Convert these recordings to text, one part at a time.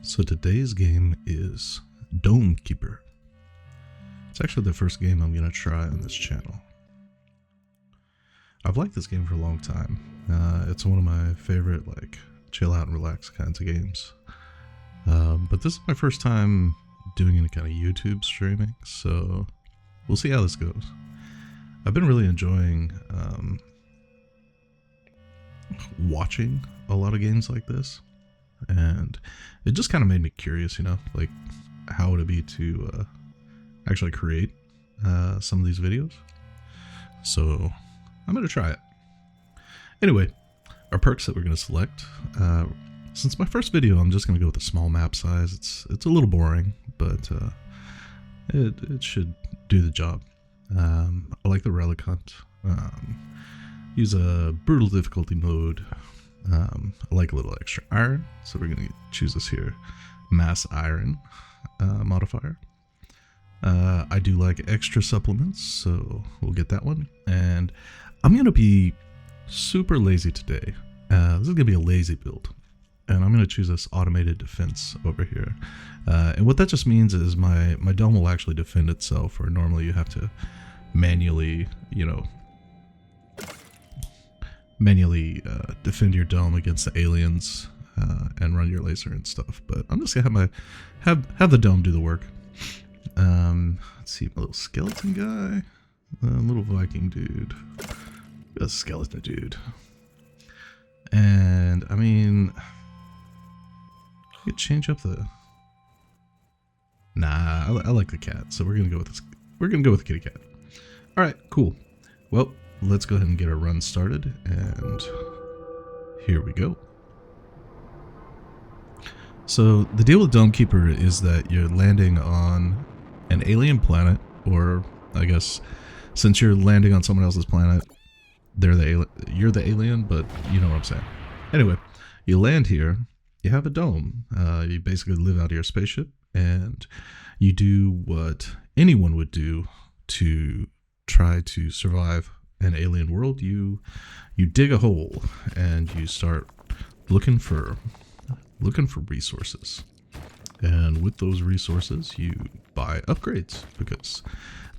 So today's game is Domekeeper. It's actually the first game I'm going to try on this channel. I've liked this game for a long time. It's one of my favorite, like, chill out and relax kinds of games. But this is my first time doing any kind of YouTube streaming, so we'll see how this goes. I've been really enjoying watching a lot of games like this, and it just kind of made me curious, you know, like how would it be to actually create some of these videos. So I'm going to try it. Anyway, our perks that we're going to select. Since my first video, I'm just going to go with a small map size. It's a little boring, but it should do the job. I like the relic hunt. Use a brutal difficulty mode. I like a little extra iron, so we're going to choose this here, mass iron modifier. I do like extra supplements, so we'll get that one. And I'm going to be super lazy today. This is going to be a lazy build. And I'm going to choose this automated defense over here. And what that just means is my dome will actually defend itself, where normally you have to manually, defend your dome against the aliens and run your laser and stuff. But I'm just going to have the dome do the work. Let's see, my little skeleton guy, little Viking dude, a skeleton dude. And I mean, I could change up the. Nah, I like the cat, so we're gonna go with this. We're gonna go with the kitty cat. All right, cool. Well, let's go ahead and get our run started, and here we go. So the deal with Domekeeper is that you're landing on an alien planet, or I guess since you're landing on someone else's planet, you're the alien, but you know what I'm saying. Anyway, you land here. You have a dome. You basically live out of your spaceship, and you do what anyone would do to try to survive an alien world. You dig a hole and you start looking for resources. And with those resources, you buy upgrades, because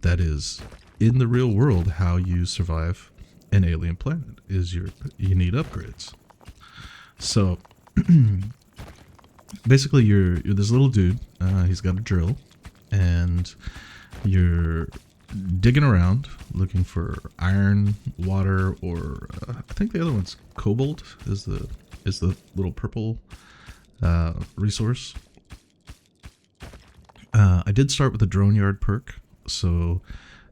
that is in the real world how you survive an alien planet. Is you need upgrades. So basically you're this little dude, he's got a drill, and you're digging around looking for iron, water, or I think the other one's cobalt is the little purple resource. I did start with the drone yard perk, so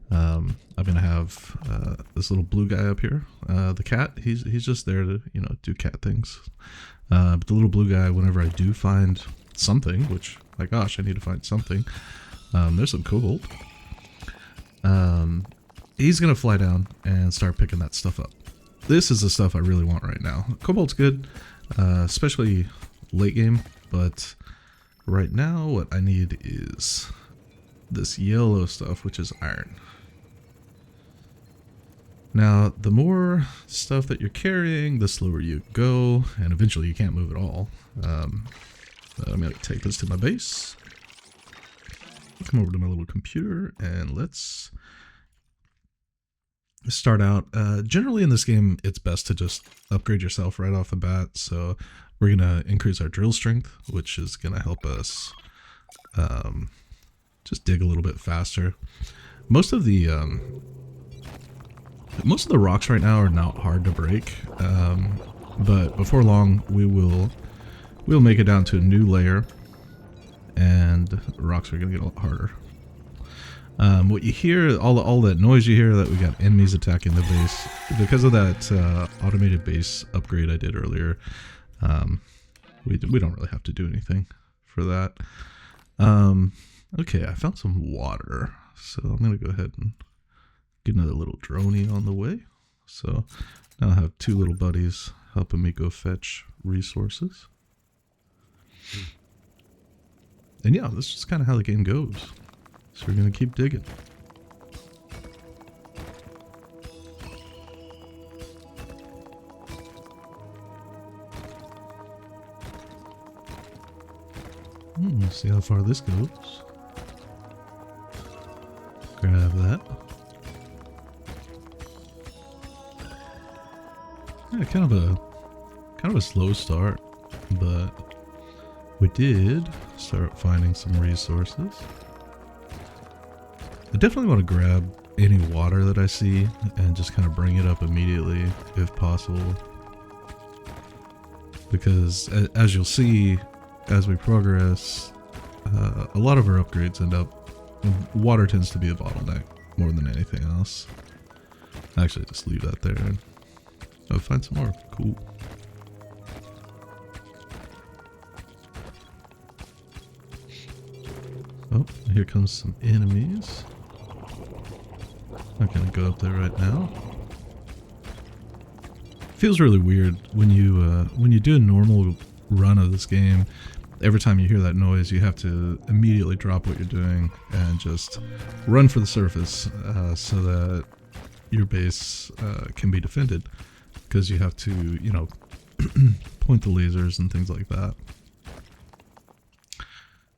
I'm gonna have this little blue guy up here, the cat. He's just there to do cat things. But the little blue guy, whenever I do find something, which, my gosh, I need to find something. There's some cobalt. He's gonna fly down and start picking that stuff up. This is the stuff I really want right now. Cobalt's good, especially late game, but right now what I need is this yellow stuff, which is iron. Now, the more stuff that you're carrying, the slower you go, and eventually you can't move at all. I'm going to take this to my base, come over to my little computer, and let's start out. Generally in this game, it's best to just upgrade yourself right off the bat, so we're going to increase our drill strength, which is going to help us just dig a little bit faster. Most of the rocks right now are not hard to break, but before long we'll make it down to a new layer, and the rocks are gonna get a lot harder. What you hear, all that noise you hear, that we got enemies attacking the base, because of that automated base upgrade I did earlier. We don't really have to do anything for that. Okay, I found some water, so I'm gonna go ahead and get another little droney on the way. So now I have two little buddies helping me go fetch resources. And yeah, this is just kind of how the game goes. So we're going to keep digging. See how far this goes. Grab that. Yeah, kind of a slow start, but we did start finding some resources. I definitely want to grab any water that I see and just kind of bring it up immediately if possible. Because as you'll see, as we progress, a lot of our upgrades end up, water tends to be a bottleneck more than anything else. Actually, just leave that there and find some more. Cool. Oh, here comes some enemies. Not gonna go up there right now. Feels really weird when you do a normal run of this game. Every time you hear that noise, you have to immediately drop what you're doing and just run for the surface so that your base can be defended. Because you have to, you know, point the lasers and things like that.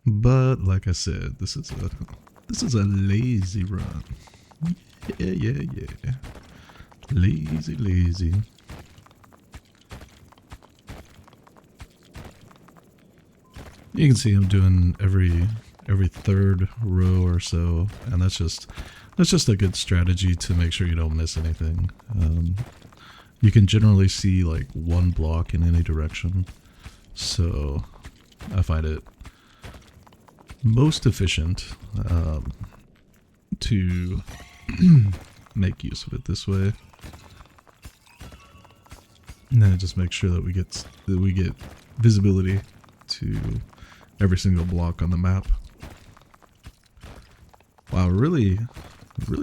But like I said, this is a lazy run. Yeah. Lazy. You can see I'm doing every third row or so, and that's just a good strategy to make sure you don't miss anything. You can generally see like one block in any direction, so I find it most efficient to make use of it this way. And then just make sure that we get visibility to every single block on the map. Wow, really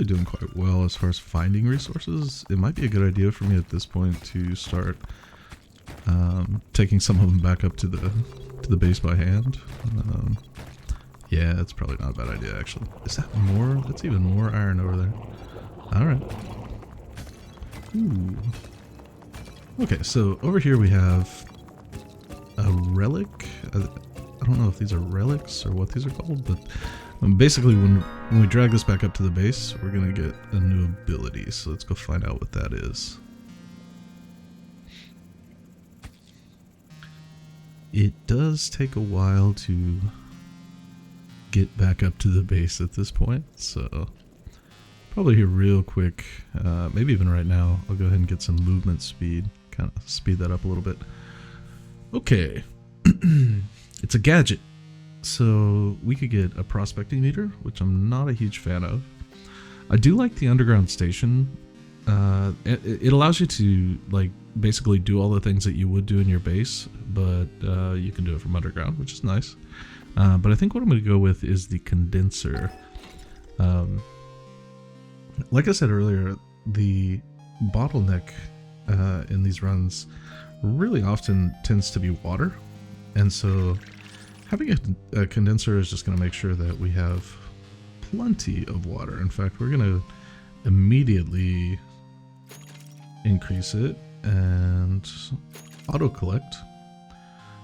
doing quite well as far as finding resources. It might be a good idea for me at this point to start taking some of them back up to the base by hand. Yeah, that's probably not a bad idea, actually. Is that more? That's even more iron over there. Alright. Ooh. Okay, so over here we have a relic. I don't know if these are relics or what these are called, but basically when we drag this back up to the base, we're going to get a new ability. So let's go find out what that is. It does take a while to get back up to the base at this point, so probably here real quick, maybe even right now, I'll go ahead and get some movement speed, kind of speed that up a little bit. Okay, it's a gadget, so we could get a prospecting meter, which I'm not a huge fan of. I do like the underground station. It allows you to like basically do all the things that you would do in your base, but you can do it from underground, which is nice. But I think what I'm going to go with is the condenser. Like I said earlier, the bottleneck in these runs really often tends to be water. And so having a condenser is just going to make sure that we have plenty of water. In fact, we're going to immediately increase it and auto collect.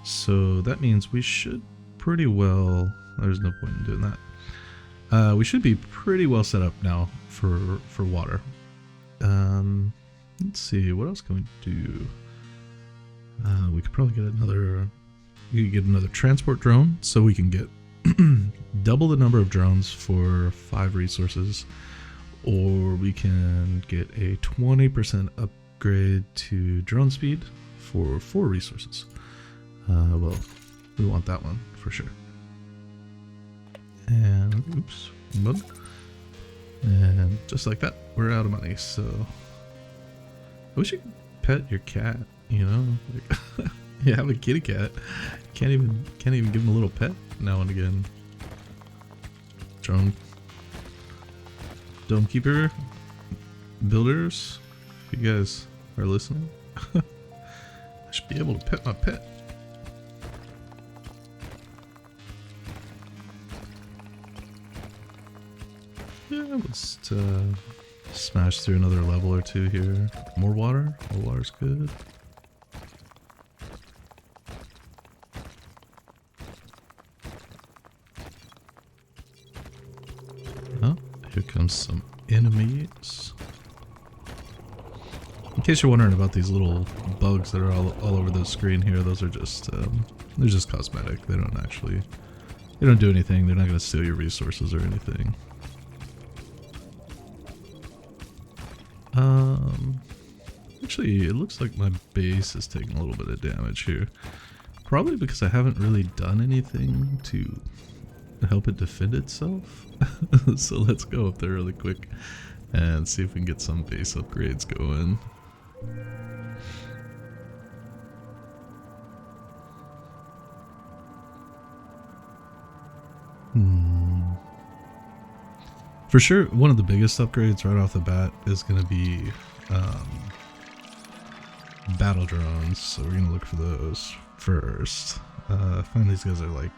So that means we should pretty well, there's no point in doing that. We should be pretty well set up now for water. Let's see, what else can we do? We could probably get another transport drone, so we can get double the number of drones for 5 resources, or we can get a 20% upgrade to drone speed for 4 resources. Well, we want that one for sure. And oops, bug. And just like that, we're out of money. So I wish you could pet your cat. You know, like, you have a kitty cat. Can't even give him a little pet now and again. Domekeeper builders, if you guys are listening, I should be able to pet my pet. Yeah, let's smash through another level or 2 here. More water? More water's good. Here comes some enemies. In case you're wondering about these little bugs that are all over the screen here, those are just they're just cosmetic. They don't do anything. They're not going to steal your resources or anything. Actually, it looks like my base is taking a little bit of damage here. Probably because I haven't really done anything to help it defend itself. So let's go up there really quick and see if we can get some base upgrades going. For sure, one of the biggest upgrades right off the bat is going to be battle drones. So we're going to look for those first. I find these guys are like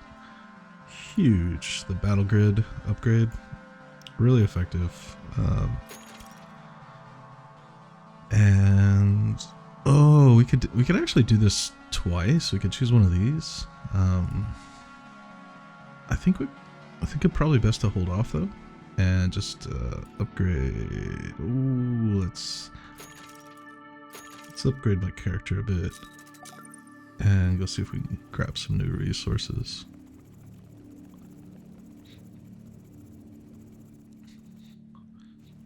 huge. The battle grid upgrade, really effective. And oh, we could actually do this twice. We could choose one of these. I think it's probably best to hold off though, and just upgrade. Ooh, let's upgrade my character a bit, and go see if we can grab some new resources.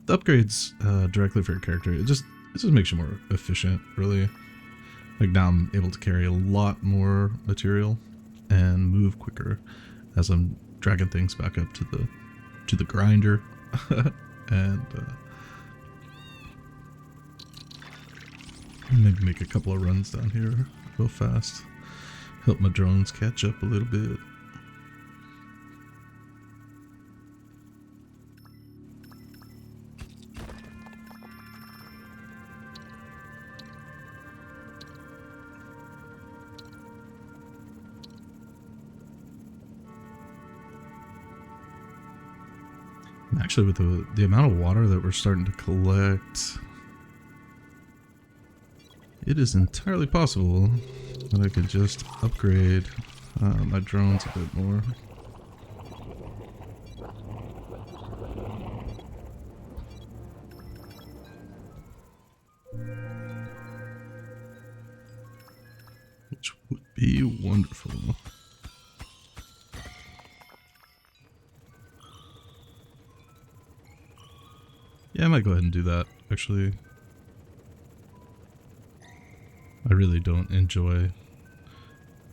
The upgrades directly for your character, it just makes you more efficient, really. Like now I'm able to carry a lot more material and move quicker as I'm dragging things back up to the grinder. And maybe make a couple of runs down here real fast. Help my drones catch up a little bit. Actually, with the amount of water that we're starting to collect, it is entirely possible that I could just upgrade my drones a bit more. Which would be wonderful. Yeah, I might go ahead and do that, actually. I really don't enjoy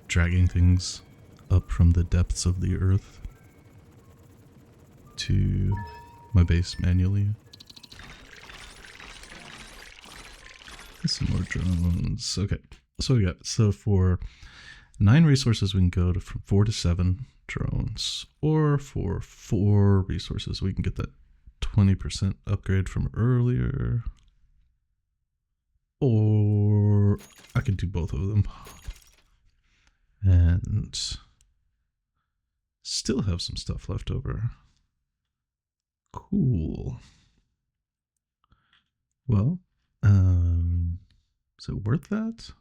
dragging things up from the depths of the earth to my base manually. Some more drones. Okay, so we got, so for 9 resources we can go to from 4 to 7 drones, or for 4 resources we can get that 20% upgrade from earlier, or I could do both of them and still have some stuff left over. Cool. Well, is it worth that?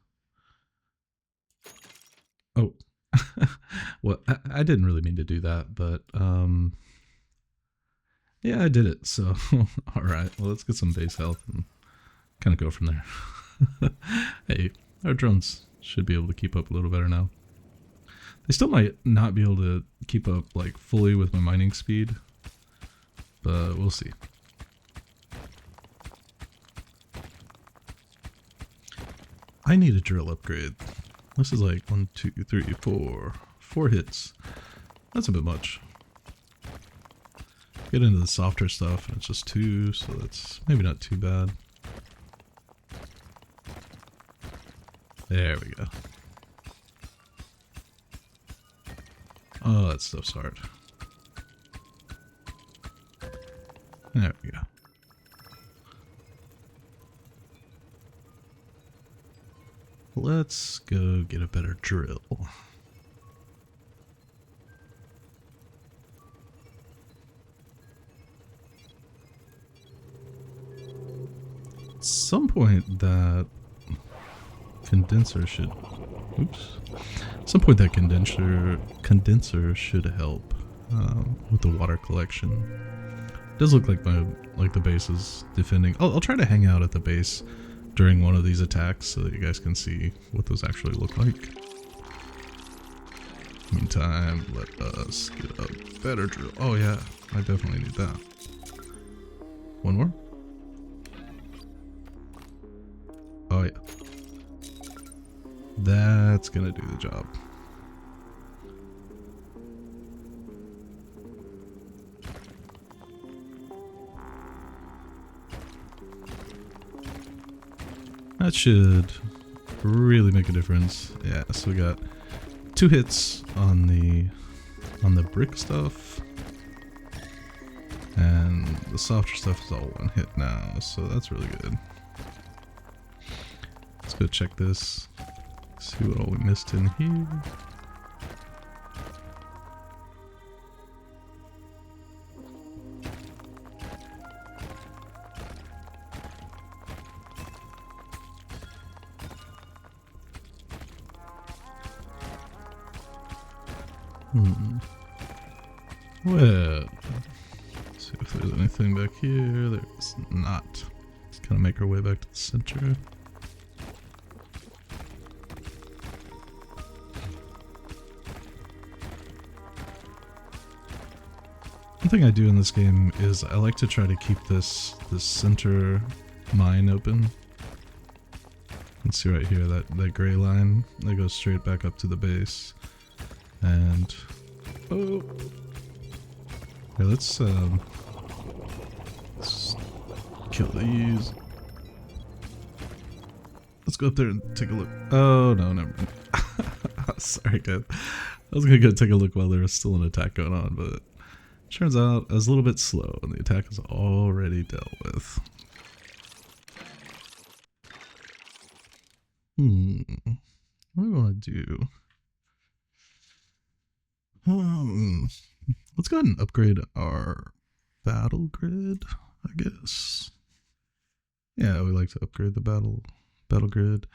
Oh, well, I didn't really mean to do that, but yeah, I did it, so alright, well, let's get some base health and kind of go from there. Hey, our drones should be able to keep up a little better now. They still might not be able to keep up, like, fully with my mining speed, but we'll see. I need a drill upgrade. This is like 1, 2, 3, 4. 4 hits. That's a bit much. Get into the softer stuff and it's just 2, so that's maybe not too bad. There we go. Oh, that stuff's hard. There we go. Let's go get a better drill. At some point that condenser should, oops. At some point that condenser should help with the water collection. does look like the base is defending. I'll try to hang out at the base during one of these attacks so that you guys can see what those actually look like. Meantime, let us get a better drill. Oh yeah, I definitely need that. One more. Oh yeah. That's gonna do the job. That should really make a difference. Yeah, so we got 2 hits on the brick stuff, and the softer stuff is all 1 hit now, so that's really good. Let's go check this, see what all we missed in here. Well, let's see if there's anything back here. There's not. Let's kind of make our way back to the center. One thing I do in this game is I like to try to keep this center mine open. You can see right here that gray line that goes straight back up to the base. And oh, yeah, let's kill these. Let's go up there and take a look. Oh no, never mind. Sorry guys, I was gonna go take a look while there was still an attack going on, but turns out I was a little bit slow and the attack is already dealt with. What do we want to do? Let's go ahead and upgrade our battle grid, I guess. Yeah, we like to upgrade the battle grid.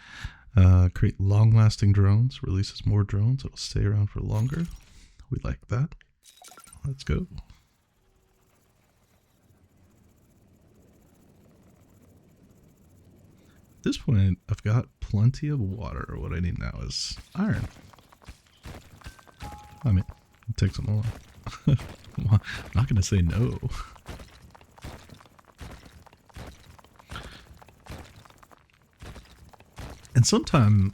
Create long-lasting drones, releases more drones, it'll stay around for longer. We like that. Let's go. At this point, I've got plenty of water. What I need now is iron. I mean, it takes some more. I'm not going to say no. And sometime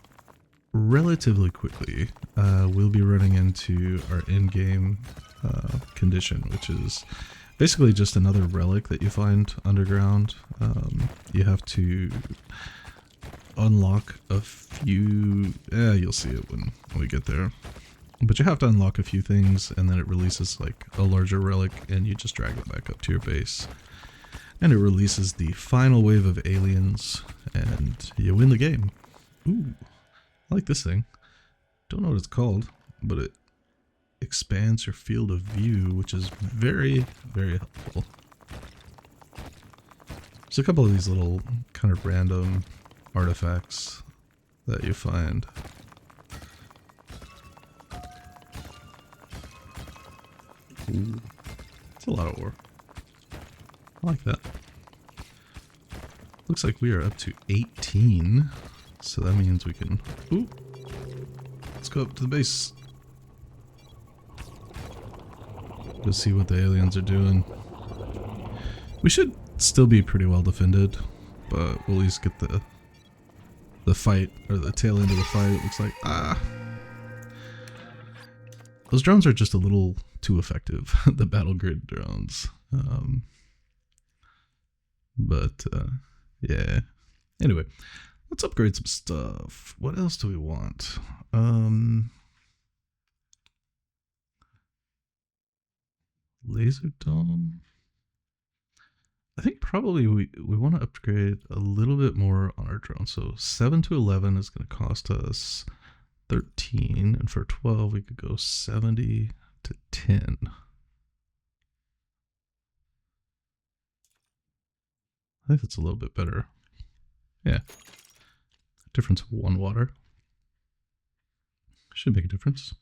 relatively quickly, we'll be running into our in-game condition, which is basically just another relic that you find underground. You have to unlock a few... Yeah, you'll see it when we get there. But you have to unlock a few things, and then it releases like a larger relic, and you just drag it back up to your base. And it releases the final wave of aliens, and you win the game. Ooh, I like this thing. Don't know what it's called, but it expands your field of view, which is very, very helpful. There's a couple of these little kind of random artifacts that you find. Ooh, it's a lot of ore. I like that. Looks like we are up to 18. So that means we can... Ooh! Let's go up to the base. Go see what the aliens are doing. We should still be pretty well defended, but we'll at least get the fight, or the tail end of the fight. It looks like... Ah! Those drones are just a little too effective, the battle grid drones. Yeah. Anyway, let's upgrade some stuff. What else do we want? Laser dome. I think probably we want to upgrade a little bit more on our drone. So 7 to 11 is going to cost us 13, and for 12 we could go 70 to 10. I think that's a little bit better. Yeah. Difference of 1 water. Should make a difference.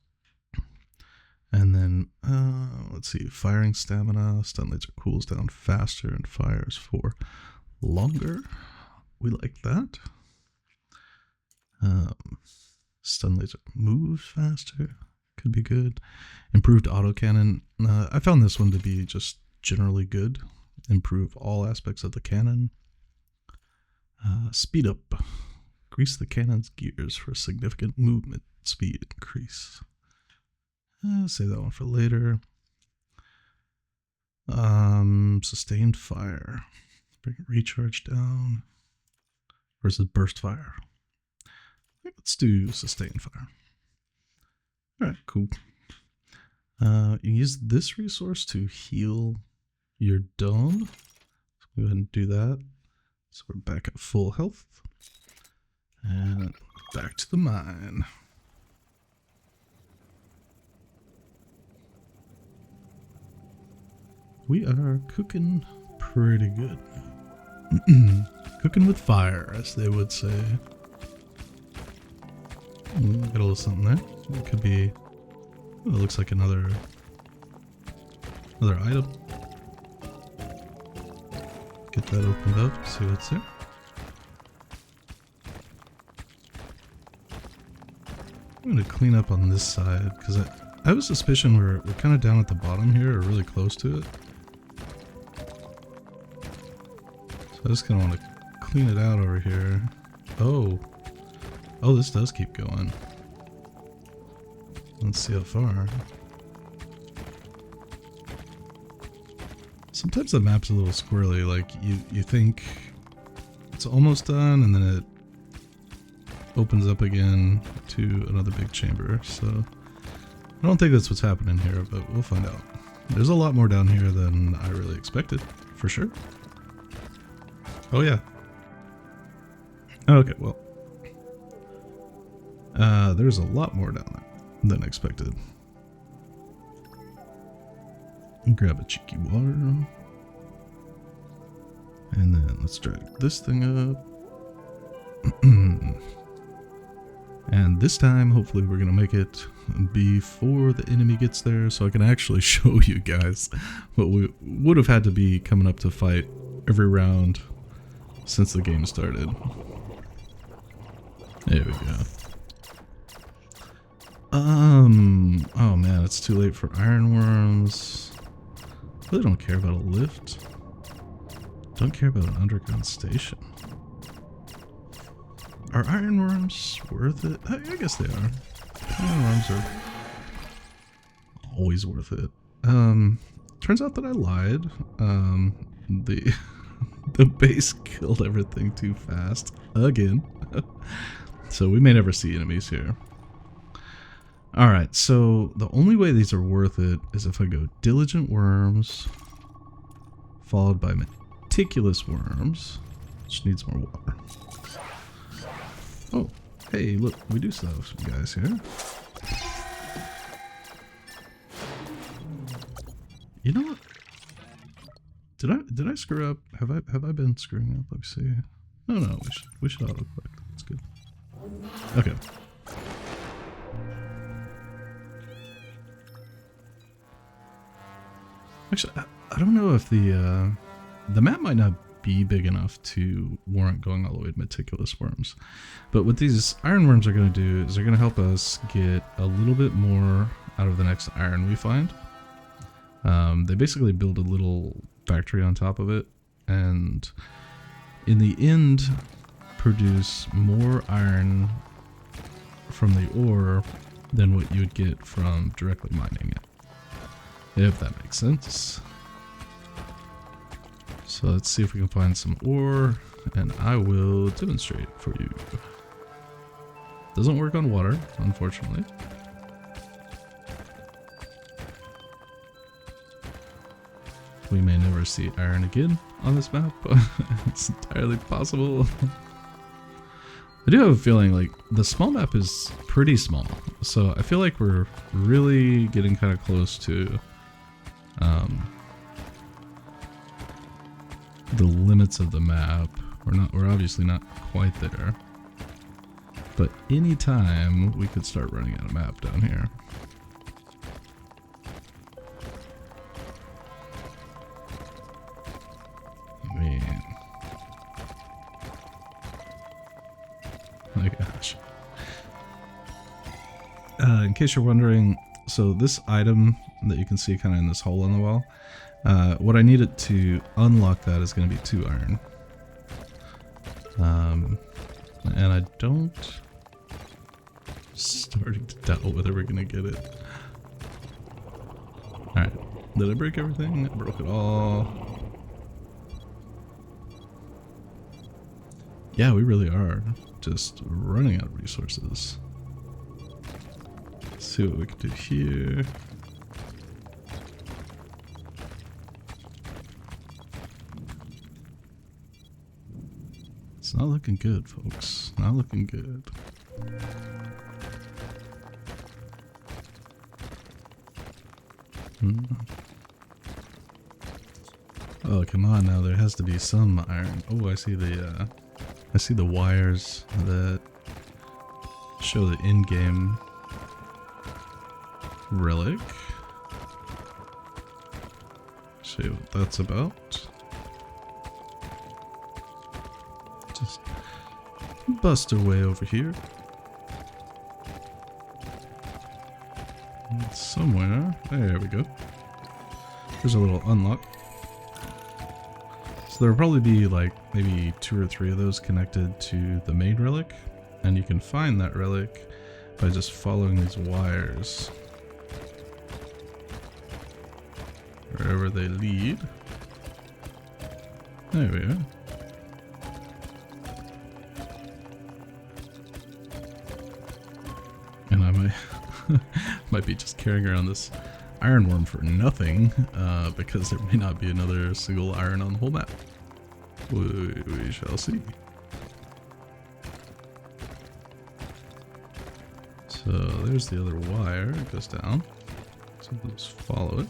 And then, let's see, firing stamina. Stun laser cools down faster and fires for longer. We like that. Stun laser moves faster. Could be good. Improved autocannon. I found this one to be just generally good. Improve all aspects of the cannon. Speed up. Grease the cannon's gears for significant movement speed increase. Save that one for later. Sustained fire. Bring recharge down. Versus burst fire. Let's do sustained fire. Alright, cool. You use this resource to heal your dome. So go ahead and do that. So we're back at full health. And back to the mine. We are cooking pretty good. Cooking with fire, as they would say. Got a little something there. It could be. Oh, it looks like another item. Get that opened up. See what's there. I'm gonna clean up on this side because I have a suspicion we're kind of down at the bottom here, or really close to it. So I just kind of want to clean it out over here. Oh, this does keep going. Let's see how far. Sometimes the map's a little squirrely. Like you think it's almost done, and then it opens up again to another big chamber. So I don't think that's what's happening here, but we'll find out. There's a lot more down here than I really expected, for sure. Oh yeah. Okay, well. There's a lot more down there than expected. Grab a cheeky water. And then let's drag this thing up. And this time, hopefully we're going to make it before the enemy gets there, so I can actually show you guys what we would have had to be coming up to fight every round since the game started. There we go. Oh man, it's too late for ironworms. Really don't care about a lift. Don't care about an underground station. Are ironworms worth it? I guess they are. Ironworms are always worth it. Turns out that I lied. The base killed everything too fast again. So we may never see enemies here. Alright, so the only way these are worth it is if I go diligent worms, followed by meticulous worms, which needs more water. Oh, hey, look, we do still have some guys here. You know what? Did I screw up? Have I been screwing up? Let me see. No, we should auto collect. That's good. Okay. Actually, I don't know if the map might not be big enough to warrant going all the way to meticulous worms, but what these iron worms are going to do is they're going to help us get a little bit more out of the next iron we find. They basically build a little factory on top of it, and in the end produce more iron from the ore than what you would get from directly mining it, if that makes sense. So let's see if we can find some ore, and I will demonstrate for you. Doesn't work on water, unfortunately. We may never see iron again on this map. It's entirely possible. I do have a feeling like the small map is pretty small, so I feel like we're really getting kind of close to the limits of the map. We're obviously not quite there, but anytime we could start running out of map down here. case you're wondering, so this item that you can see kind of in this hole in the wall, what I needed to unlock that is going to be 2 iron. And I don't... Starting to doubt whether we're going to get it. Alright. Did I break everything? I broke it all. Yeah, we really are just running out of resources. Let's see what we can do here. It's not looking good, folks. Not looking good. Oh, come on now. There has to be some iron. Oh, I see the wires that show the in-game relic. See what that's about. Just bust our way over here. And somewhere, there we go. There's a little unlock. So there'll probably be like maybe 2 or 3 of those connected to the main relic, and you can find that relic by just following these wires wherever they lead. There we are. And I might be just carrying around this iron worm for nothing, because there may not be another single iron on the whole map. We shall see. So there's the other wire. It goes down. So we'll just follow it.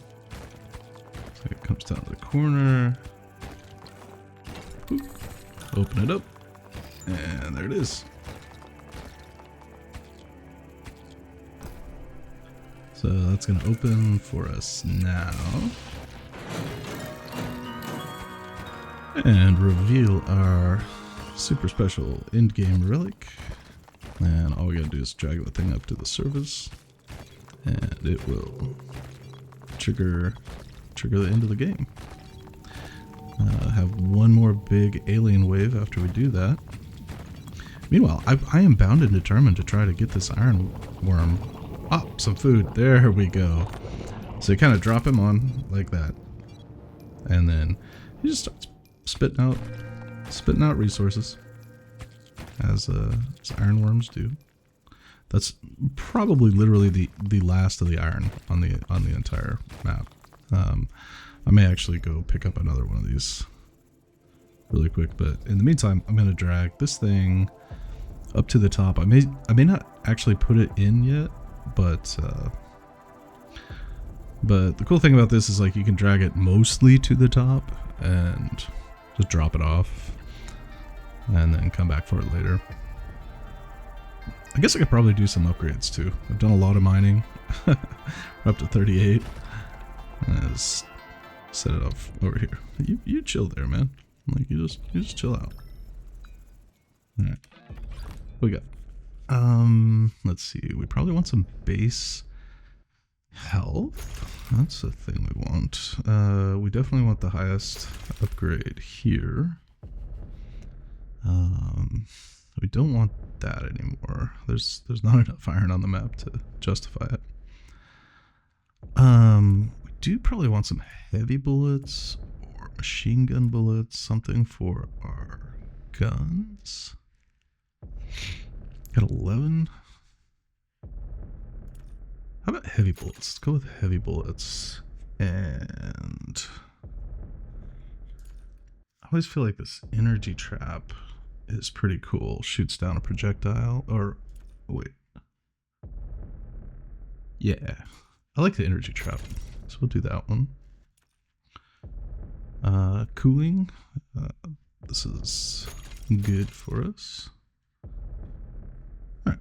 So it comes down to the corner. Boop. Open it up. And there it is. So that's going to open for us now. And reveal our super special end-game relic. And all we gotta do is drag the thing up to the surface. And it will trigger the end of the game. Have one more big alien wave after we do that. Meanwhile, I am bound and determined to try to get this iron worm. Oh, some food. There we go. So you kind of drop him on like that. And then he just starts spitting out resources, as iron worms do. That's probably literally the last of the iron on the entire map. I may actually go pick up another one of these really quick, but in the meantime, I'm gonna drag this thing up to the top. I may not actually put it in yet, but the cool thing about this is like you can drag it mostly to the top and just drop it off and then come back for it later. I guess I could probably do some upgrades too. I've done a lot of mining. We're up to 38. Let's set it up over here. You chill there, man. Like you just chill out. Alright. What we got? Let's see. We probably want some base health. That's the thing we want. We definitely want the highest upgrade here. We don't want that anymore. There's not enough iron on the map to justify it. We do probably want some heavy bullets or machine gun bullets, something for our guns. Got 11. How about heavy bullets? Let's go with heavy bullets. And I always feel like this energy trap is pretty cool. Shoots down a projectile. Or wait. Yeah. I like the energy trap. So we'll do that one. Cooling. This is good for us. Alright.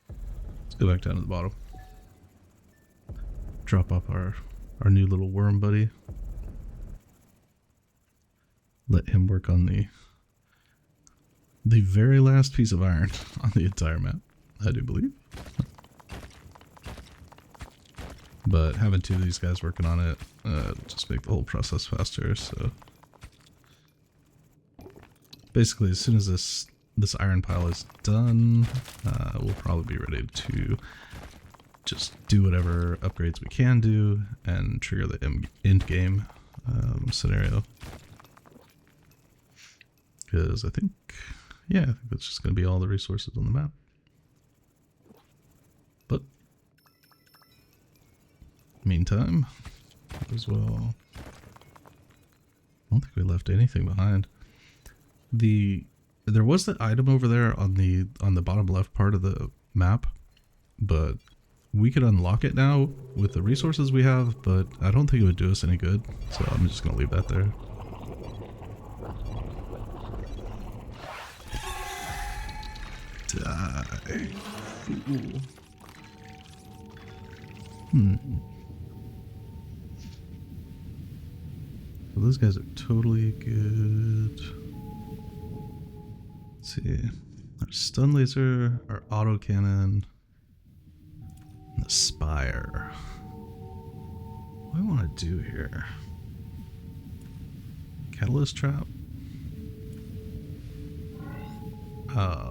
Let's go back down to the bottom. Drop off our new little worm buddy. Let him work on the very last piece of iron on the entire map, I do believe. But having two of these guys working on it just make the whole process faster. So basically, as soon as this iron pile is done, we'll probably be ready to just do whatever upgrades we can do and trigger the end game scenario. Because I think that's just going to be all the resources on the map. But meantime, as well, I don't think we left anything behind. There was that item over there on the bottom left part of the map, but we could unlock it now with the resources we have, but I don't think it would do us any good, so I'm just gonna leave that there. Die. Fool. So those guys are totally good. Let's see. Our stun laser, our auto cannon, and the spire. What do I want to do here? Catalyst trap?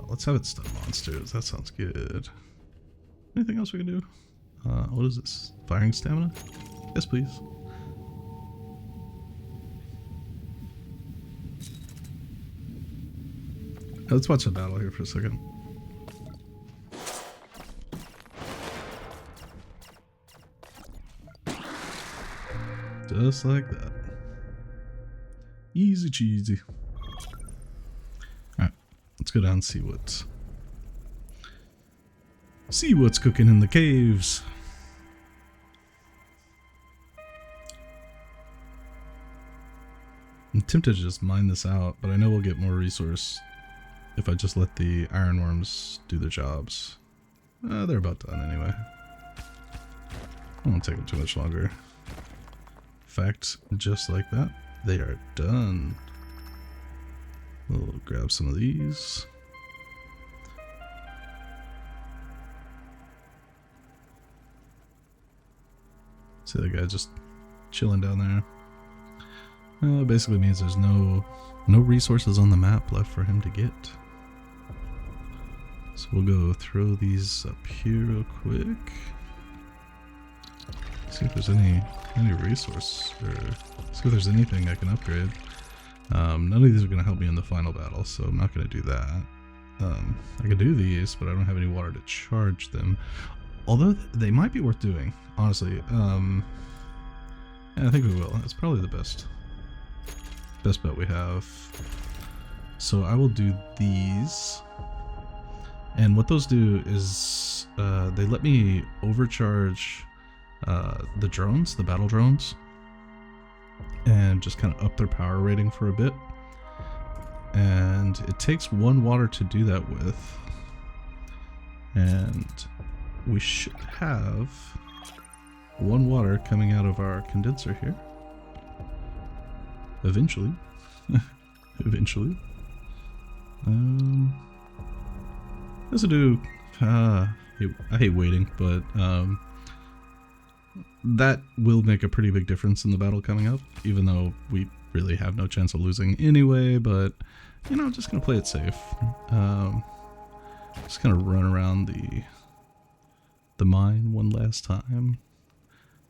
Let's have it stun monsters. That sounds good. Anything else we can do? What is this? Firing stamina? Yes, please. Let's watch the battle here for a second. Just like that. Easy cheesy. Alright, let's go down and see what's cooking in the caves. I'm tempted to just mine this out, but I know we'll get more resource if I just let the ironworms do their jobs. They're about done anyway. It won't take them too much longer. In fact, just like that, they are done. We'll grab some of these. See that guy just chilling down there. It basically means there's no resources on the map left for him to get. So we'll go throw these up here real quick. See if there's any resource, or see if there's anything I can upgrade. None of these are going to help me in the final battle, so I'm not going to do that. I could do these, but I don't have any water to charge them. Although they might be worth doing, honestly. Yeah, I think we will. That's probably the best bet we have. So I will do these. And what those do is they let me overcharge the drones, the battle drones, and just kind of up their power rating for a bit. And it takes 1 water to do that with. And we should have 1 water coming out of our condenser here. Eventually. Eventually. This will do. I hate waiting, but that will make a pretty big difference in the battle coming up, even though we really have no chance of losing anyway. But you know, I'm just gonna play it safe. Just gonna run around the mine one last time.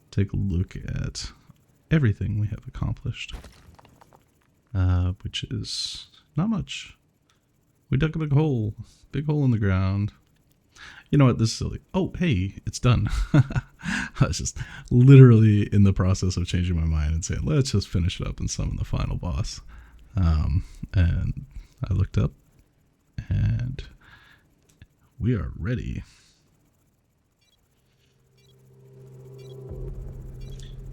Take a look at everything we have accomplished, which is not much. We dug a big hole in the ground. You know what? This is silly. Oh, hey, it's done. I was just literally in the process of changing my mind and saying, let's just finish it up and summon the final boss. And I looked up, and we are ready.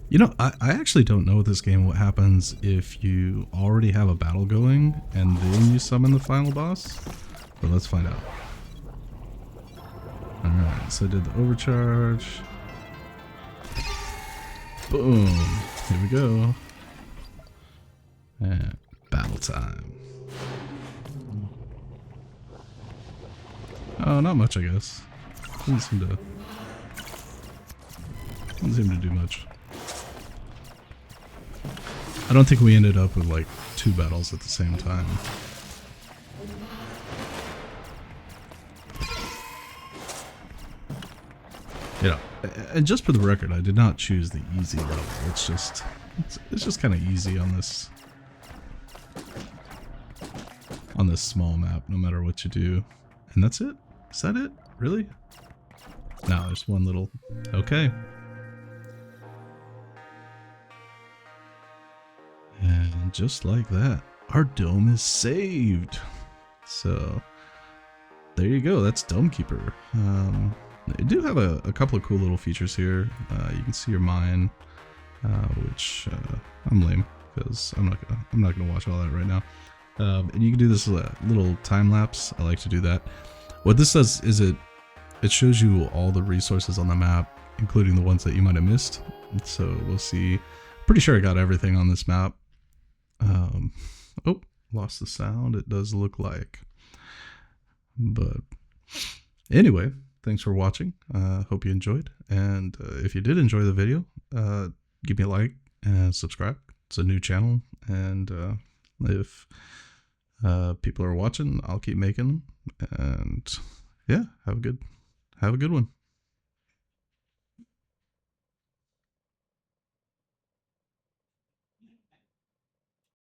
You know, I actually don't know with this game what happens if you already have a battle going and then you summon the final boss, but let's find out. Alright, so I did the overcharge. Boom. Here we go. And battle time. Oh, not much, I guess. Doesn't seem to Didn't seem to do much. I don't think we ended up with like 2 battles at the same time. You know, and just for the record, I did not choose the easy level. It's just kind of easy on this small map, no matter what you do. And that's it? Is that it? Really? No, there's one little... Okay. And just like that, our dome is saved. So, there you go. That's Domekeeper. They do have a couple of cool little features here. You can see your mine, which I'm lame because I'm not gonna watch all that right now. And you can do this little time lapse. I like to do that. What this does is it shows you all the resources on the map, including the ones that you might have missed. And so we'll see. Pretty sure I got everything on this map. Oh, lost the sound. It does look like. But anyway, thanks for watching. Hope you enjoyed. And if you did enjoy the video, give me a like and subscribe. It's a new channel, and if people are watching, I'll keep making them. And yeah, have a good one.